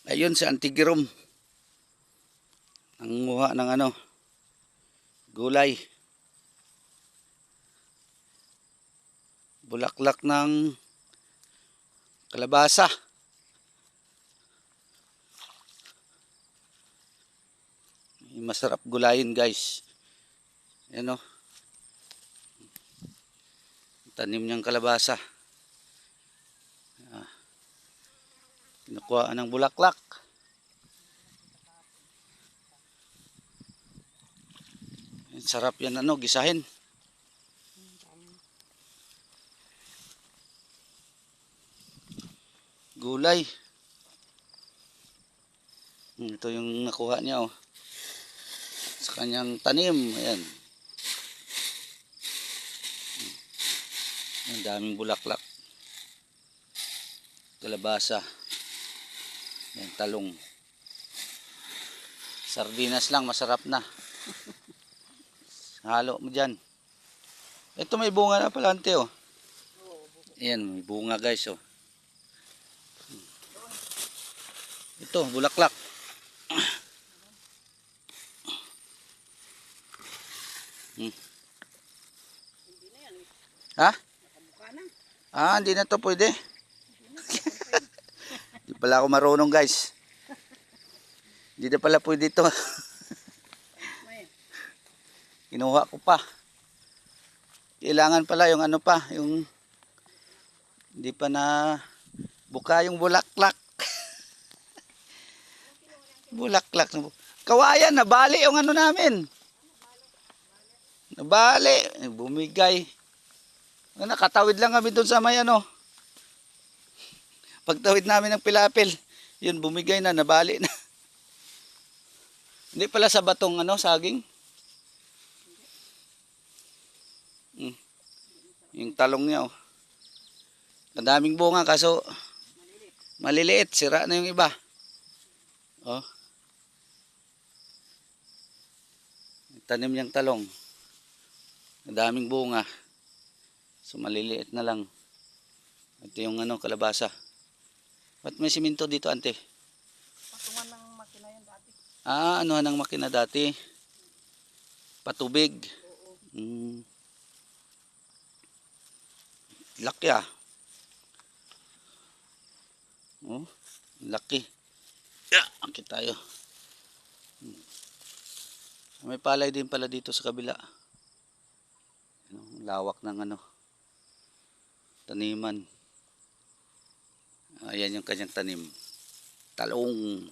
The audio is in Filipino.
Ayun si Auntie Girom. Nanguha ng gulay. Bulaklak ng kalabasa. Masarap gulayin, guys. Ayan o. Tanim niyang kalabasa. Kinukuha ng bulaklak. Sarap yan gisahin. Gulay. Ito yung nakuha niya sa kanyang tanim. Ayan. Ang daming bulaklak. Kalabasa. Ayan, talong. Sardinas lang, masarap na. Halo mo dyan. Ito may bunga na pala, ante Ayan, may bunga, guys Ito, bulaklak. Ha? Hindi na to pwede. Di pala ako marunong, guys. Di na pala pwede ito. Kinuha ko pa. Kailangan pala yung yung hindi pa na buka yung bulaklak. Bulaklak. Kawayan, nabali yung namin. Nabali. Bumigay. Nakatawid lang kami doon sa may Pagtawid namin ng pilapil, yun bumigay na, nabali na. Hindi pala sa batong saging. Yung talong niya Madaming bunga kaso maliliit, sira na yung iba. Tanim niyang talong. Madaming bunga. So maliliit na lang. Ito yung kalabasa. Ba't may simento dito, ante? Patungan ng makina yan dati. Anuhan ng makina dati? Patubig. Oo. Laki laki. Akit tayo. May palay din pala dito sa kabila. Lawak ng taniman. Ayan yung kanyang tanim. Talong.